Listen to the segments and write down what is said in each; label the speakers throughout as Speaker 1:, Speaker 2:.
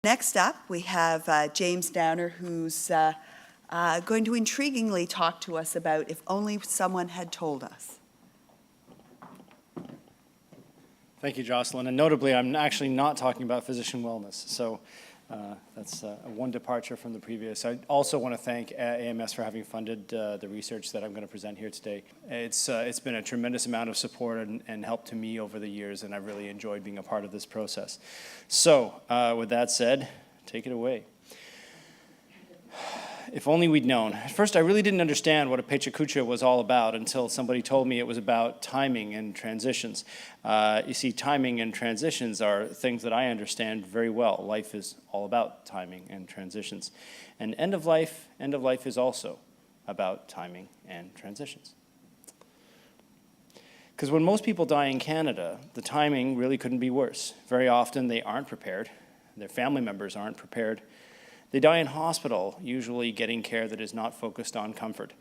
Speaker 1: Next up, we have James Downar, who's going to intriguingly talk to us about If Only Someone Had Told Us.
Speaker 2: Thank you, Jocelyn. And notably, I'm actually not talking about physician wellness. So that's one departure from the previous. I also want to thank AMS for having funded the research that I'm going to present here today. It's been a tremendous amount of support and help to me over the years, and I've really enjoyed being a part of this process. So with that said, take it away. If only we'd known. At first, I really didn't understand what Apecha was all about until somebody told me it was about timing and transitions. You see, timing and transitions are things that I understand very well. Life is all about timing and transitions. And end of life is also about timing and transitions. Because when most people die in Canada, the timing really couldn't be worse. Very often, they aren't prepared. Their family members aren't prepared. They die in hospital, usually getting care that is not focused on comfort.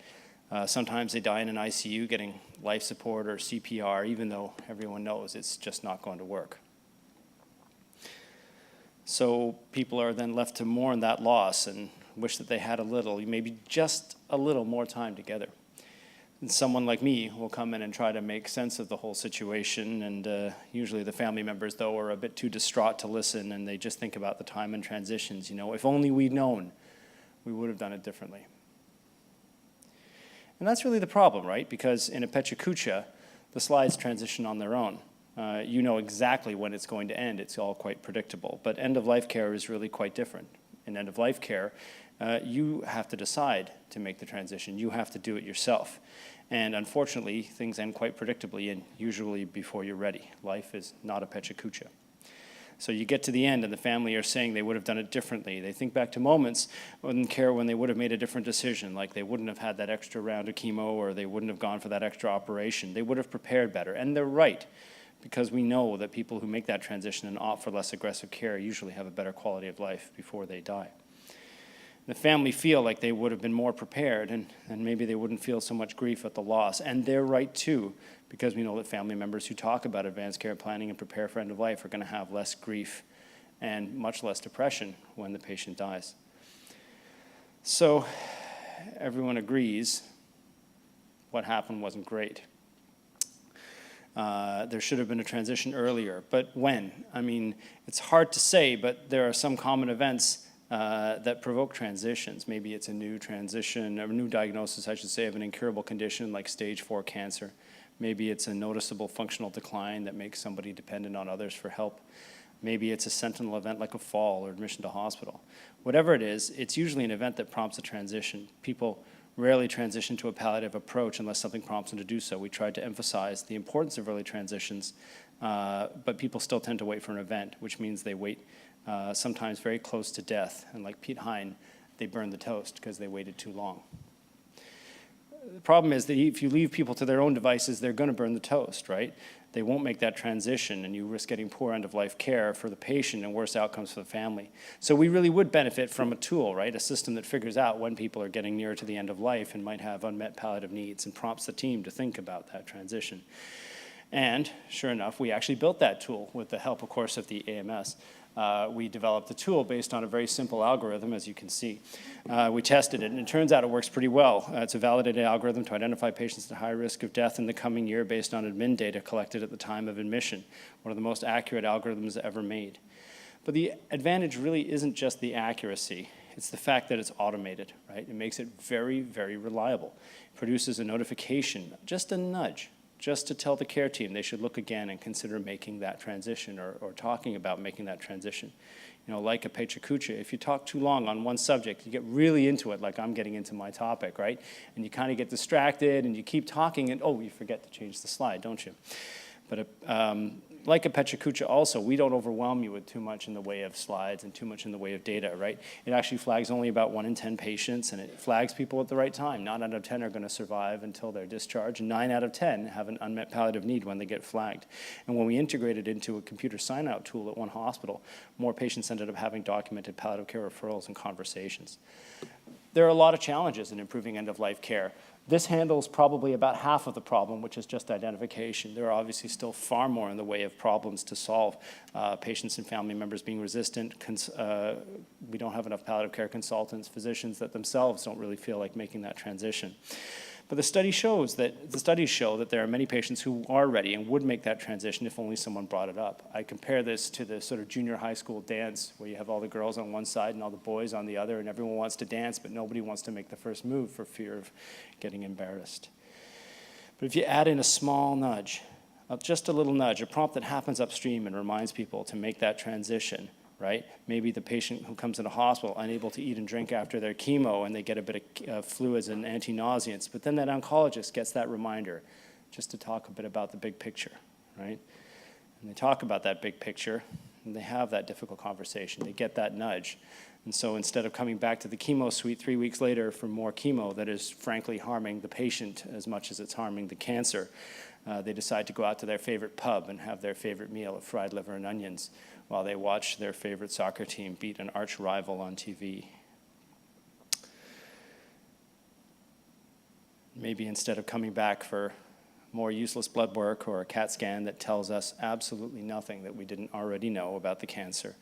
Speaker 2: Sometimes they die in an ICU getting life support or CPR, even though everyone knows it's just not going to work. So people are then left to mourn that loss and wish that they had maybe just a little more time together. And someone like me will come in and try to make sense of the whole situation, and usually the family members, though, are a bit too distraught to listen, and they just think about the time and transitions. You know, if only we'd known, we would have done it differently. And that's really the problem, right? Because in Apecha, the slides transition on their own. You know exactly when it's going to end. It's all quite predictable. But end-of-life care is really quite different. In end-of-life care, you have to decide to make the transition. You have to do it yourself. And unfortunately, things end quite predictably and usually before you're ready. Life is not Apecha. So you get to the end and the family are saying they would have done it differently. They think back to moments in care when they would have made a different decision, like they wouldn't have had that extra round of chemo or they wouldn't have gone for that extra operation. They would have prepared better. And they're right, because we know that people who make that transition and opt for less aggressive care usually have a better quality of life before they die. The family feel like they would have been more prepared and maybe they wouldn't feel so much grief at the loss. And they're right too, because we know that family members who talk about advanced care planning and prepare for end of life are going to have less grief and much less depression when the patient dies. So everyone agrees what happened wasn't great. There should have been a transition earlier, but when? I mean, it's hard to say, but there are some common events that provoke transitions. Maybe it's a new transition, a new diagnosis, I should say, of an incurable condition like stage 4 cancer. Maybe it's a noticeable functional decline that makes somebody dependent on others for help. Maybe it's a sentinel event like a fall or admission to hospital. Whatever it is, it's usually an event that prompts a transition. People rarely transition to a palliative approach unless something prompts them to do so. We tried to emphasize the importance of early transitions, but people still tend to wait for an event, which means they wait sometimes very close to death. And like Pete Hine, they burn the toast because they waited too long. The problem is that if you leave people to their own devices, they're going to burn the toast, right? They won't make that transition, and you risk getting poor end-of-life care for the patient and worse outcomes for the family. So we really would benefit from a tool, right? A system that figures out when people are getting nearer to the end of life and might have unmet palliative needs and prompts the team to think about that transition. And sure enough, we actually built that tool with the help, of course, of the AMS. We developed the tool based on a very simple algorithm, as you can see. We tested it, and it turns out it works pretty well. It's a validated algorithm to identify patients at high risk of death in the coming year based on admin data collected at the time of admission, one of the most accurate algorithms ever made. But the advantage really isn't just the accuracy. It's the fact that it's automated, right? It makes it very, very reliable. It produces a notification, just a nudge, just to tell the care team they should look again and consider making that transition or talking about making that transition. You know, like Apecha, if you talk too long on one subject, you get really into it, like I'm getting into my topic, right? And you kind of get distracted and you keep talking and, oh, you forget to change the slide, don't you? But like Apecha also, we don't overwhelm you with too much in the way of slides and too much in the way of data, right? It actually flags only about 1 in 10 patients, and it flags people at the right time. 9 out of 10 are going to survive until they're discharged, and 9 out of 10 have an unmet palliative need when they get flagged. And when we integrated into a computer sign-out tool at one hospital, more patients ended up having documented palliative care referrals and conversations. There are a lot of challenges in improving end-of-life care. This handles probably about half of the problem, which is just identification. There are obviously still far more in the way of problems to solve. Patients and family members being resistant. We don't have enough palliative care consultants, physicians that themselves don't really feel like making that transition. But the studies show that there are many patients who are ready and would make that transition if only someone brought it up. I compare this to the sort of junior high school dance where you have all the girls on one side and all the boys on the other, and everyone wants to dance, but nobody wants to make the first move for fear of getting embarrassed. But if you add in a small nudge, just a little nudge, a prompt that happens upstream and reminds people to make that transition, right? Maybe the patient who comes into hospital unable to eat and drink after their chemo and they get a bit of fluids and anti-nauseants, but then that oncologist gets that reminder just to talk a bit about the big picture, right? And they talk about that big picture and they have that difficult conversation. They get that nudge. And so instead of coming back to the chemo suite 3 weeks later for more chemo that is frankly harming the patient as much as it's harming the cancer, they decide to go out to their favorite pub and have their favorite meal of fried liver and onions while they watch their favorite soccer team beat an arch rival on TV. Maybe instead of coming back for more useless blood work or a CAT scan that tells us absolutely nothing that we didn't already know about the cancer,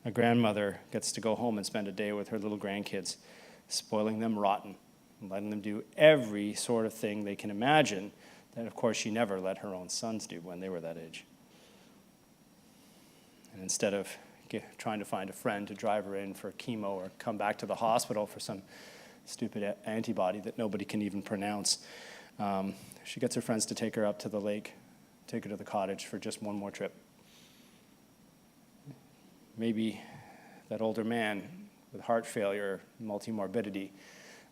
Speaker 2: a grandmother gets to go home and spend a day with her little grandkids, spoiling them rotten, and letting them do every sort of thing they can imagine that, of course, she never let her own sons do when they were that age. And instead of trying to find a friend to drive her in for chemo or come back to the hospital for some stupid antibody that nobody can even pronounce, she gets her friends to take her up to the lake, take her to the cottage for just one more trip. Maybe that older man with heart failure, multi-morbidity,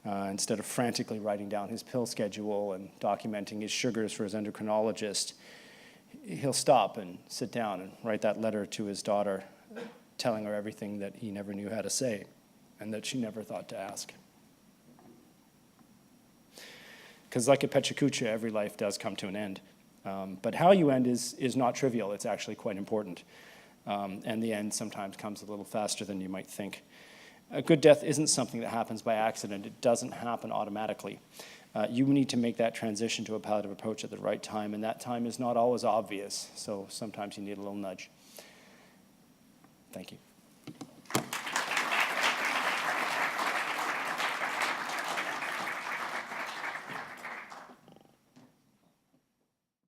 Speaker 2: instead of frantically writing down his pill schedule and documenting his sugars for his endocrinologist, he'll stop and sit down and write that letter to his daughter, telling her everything that he never knew how to say and that she never thought to ask. Because like a Pechacucha, every life does come to an end. But how you end is not trivial. It's actually quite important. And the end sometimes comes a little faster than you might think. A good death isn't something that happens by accident. It doesn't happen automatically. You need to make that transition to a palliative approach at the right time, and that time is not always obvious, so sometimes you need a little nudge. Thank you.